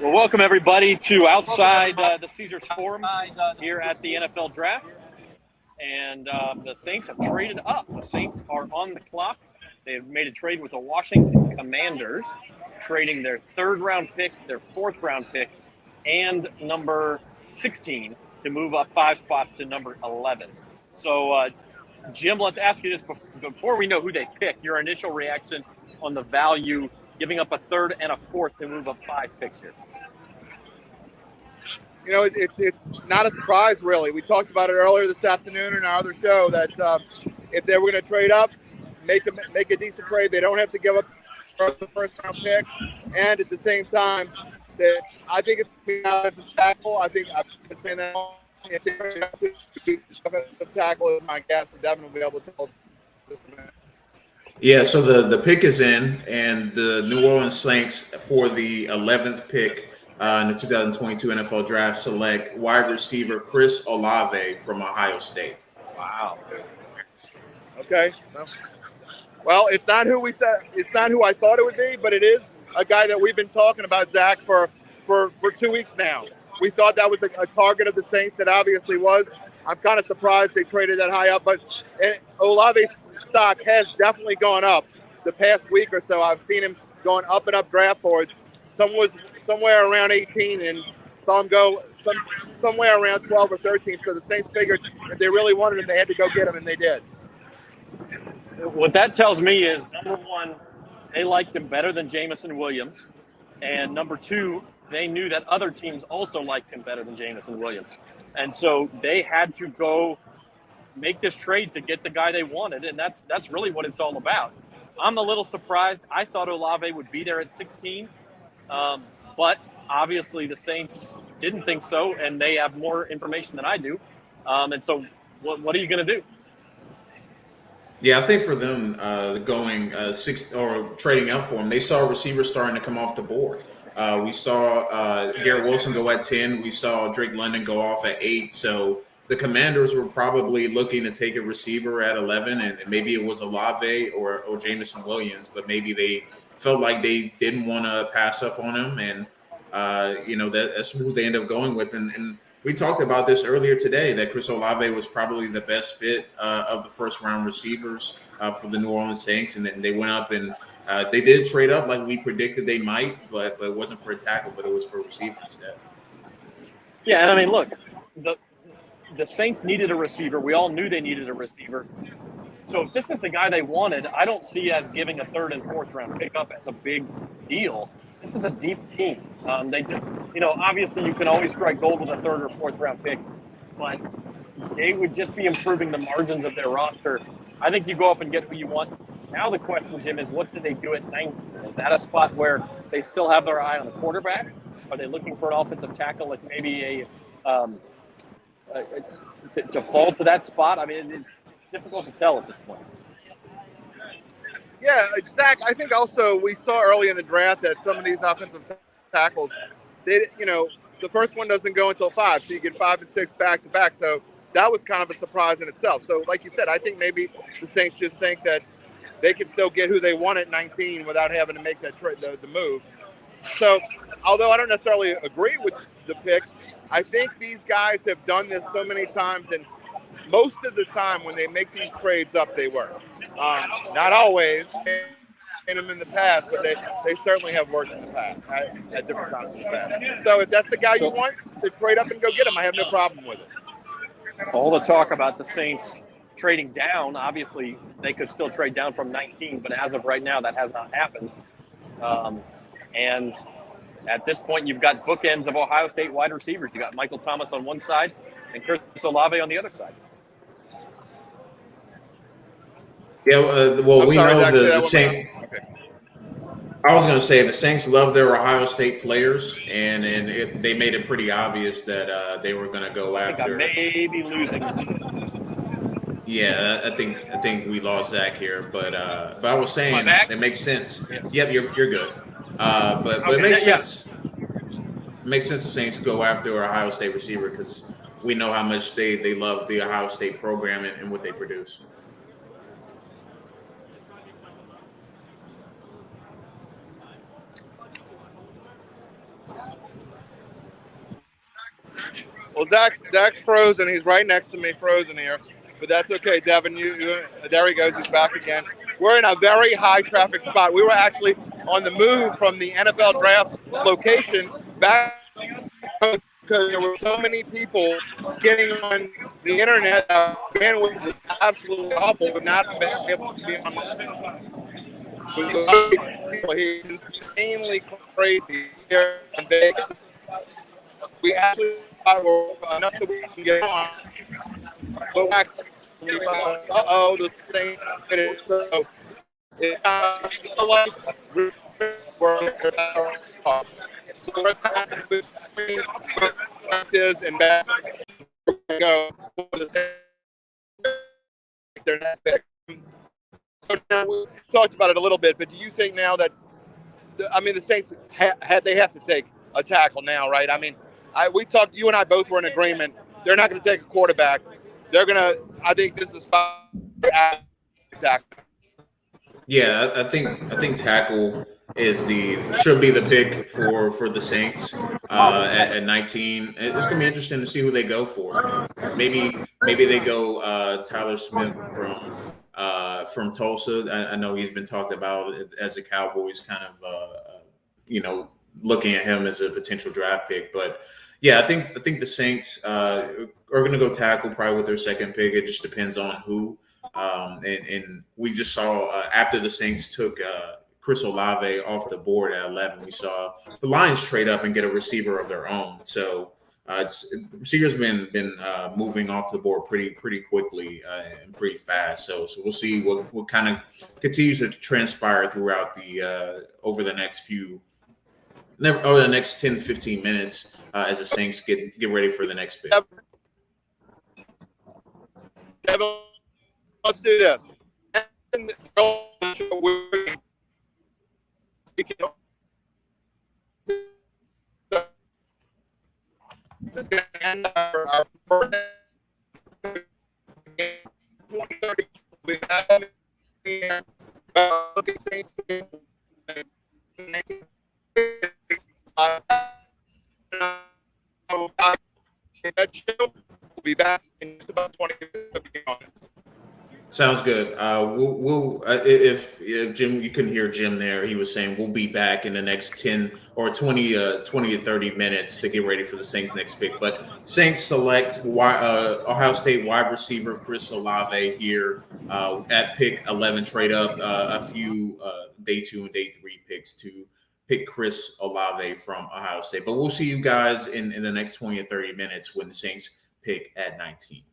Well, welcome everybody to outside the Caesars Forum here at the NFL Draft. And the Saints have traded up. The Saints are on the clock. They've made a trade with the Washington Commanders, trading their third-round pick, their fourth-round pick, and number 16 to move up 5 spots to number 11. So, Jim, let's ask you this before we know who they pick. Your initial reaction on the value, giving up a third and a fourth to move up 5 picks here. You know, it's not a surprise, really. We talked about it earlier this afternoon in our other show that if they were going to trade up, make a decent trade. They don't have to give up the first-round pick, and at the same time, that I think it's offensive tackle. I think I've been saying that. If they trade up to offensive tackle, is my guess. Devin will be able to tell us this in a minute. Yeah, so the pick is in, and the New Orleans Saints for the 11th pick in the 2022 NFL Draft select wide receiver Chris Olave from Ohio State. Wow. Okay. Well, it's not who we said. It's not who I thought it would be, but it is a guy that we've been talking about, Zach, for 2 weeks now. We thought that was a target of the Saints. It obviously was. I'm kind of surprised they traded that high up, but Olave's stock has definitely gone up the past week or so. I've seen him going up and up draft boards. Some was somewhere around 18 and saw him go somewhere around 12 or 13. So the Saints figured if they really wanted him, they had to go get him, and they did. What that tells me is, number one, they liked him better than Jamison Williams. And number two, they knew that other teams also liked him better than Jamison Williams. And so they had to go make this trade to get the guy they wanted, and that's really what it's all about. I'm a little surprised. I thought Olave would be there at 16, but obviously the Saints didn't think so, and they have more information than I do. And so what are you going to do? Yeah, I think for them going six or trading up for him, they saw receivers starting to come off the board. We saw Garrett Wilson go at 10. We saw Drake London go off at 8. So the Commanders were probably looking to take a receiver at 11, and maybe it was Olave or Jamison Williams, but maybe they felt like they didn't want to pass up on him, and that's who they ended up going with. And we talked about this earlier today, that Chris Olave was probably the best fit of the first-round receivers for the New Orleans Saints, and then they went up and they did trade up like we predicted they might, but it wasn't for a tackle, but it was for a receiver instead. Yeah, and I mean, look, the Saints needed a receiver. We all knew they needed a receiver. So if this is the guy they wanted, I don't see as giving a third and fourth round pickup as a big deal. This is a deep team. Obviously you can always strike gold with a third or fourth round pick, but they would just be improving the margins of their roster. I think you go up and get who you want. Now the question, Jim, is what do they do at 19? Is that a spot where they still have their eye on the quarterback? Are they looking for an offensive tackle, like maybe to fall to that spot? I mean, it's difficult to tell at this point. Yeah, Zach, I think also we saw early in the draft that some of these offensive tackles, the first one doesn't go until 5, so you get 5 and 6 back to back. So that was kind of a surprise in itself. So like you said, I think maybe the Saints just think that they can still get who they want at 19 without having to make that trade, the move. So although I don't necessarily agree with the pick, I think these guys have done this so many times, and most of the time when they make these trades up, they work. Not always in them in the past, but they certainly have worked in the past at different times in the past. So if that's the guy you want, to trade up and go get him, I have no problem with it. All the talk about the Saints trading down, obviously they could still trade down from 19, but as of right now, that has not happened. And at this point, you've got bookends of Ohio State wide receivers. You got Michael Thomas on one side and Chris Olave on the other side. Yeah, we know the Saints. Okay. I was going to say the Saints love their Ohio State players, and they made it pretty obvious that they were going to go after. I may be losing. Yeah, I think we lost Zach here, but I was saying it makes sense. Yeah. Yep, you're good. But it makes sense. It makes sense the Saints go after an Ohio State receiver because we know how much they love the Ohio State program and what they produce. Well, Zach's frozen. He's right next to me, frozen here. But that's okay, Devin. There he goes. He's back again. We're in a very high traffic spot. We were actually on the move from the NFL draft location back because there were so many people getting on the internet. Bandwidth was absolutely awful. We've not been able to be online. With a lot of people here, it's insanely crazy here in Vegas. We actually thought we enough that we can get on. But we thought, the same. So it's like so we're between perspectives and back go for the same. Their next pick. So now we talked about it a little bit, but do you think now that the Saints they have to take a tackle now, right? I mean, we talked. You and I both were in agreement. They're not going to take a quarterback. They're going to. I think this is tackle. Yeah, I think tackle should be the pick for the Saints at 19. It's gonna be interesting to see who they go for. Maybe they go Tyler Smith from Tulsa. I know he's been talked about as a Cowboys kind of looking at him as a potential draft pick. But yeah, I think the Saints are going to go tackle probably with their second pick. It just depends on who. And we just saw after the Saints took Chris Olave off the board at 11, we saw the Lions trade up and get a receiver of their own. So receivers been moving off the board pretty quickly and pretty fast. So we'll see what kind of continues to transpire throughout the over the next 10, 15 minutes as the Saints get ready for the next pick. Let's do this. This is going to end our first 2030. We have look at things. We'll be back in just about 20 minutes. Sounds good. We'll if Jim, you couldn't hear Jim there. He was saying we'll be back in the next 10 or 20 to 30 minutes to get ready for the Saints' next pick. But Saints select Ohio State wide receiver Chris Olave here at pick 11, trade up a few day 2 and day 3 picks to pick Chris Olave from Ohio State. But we'll see you guys in the next 20 or 30 minutes when the Saints pick at 19.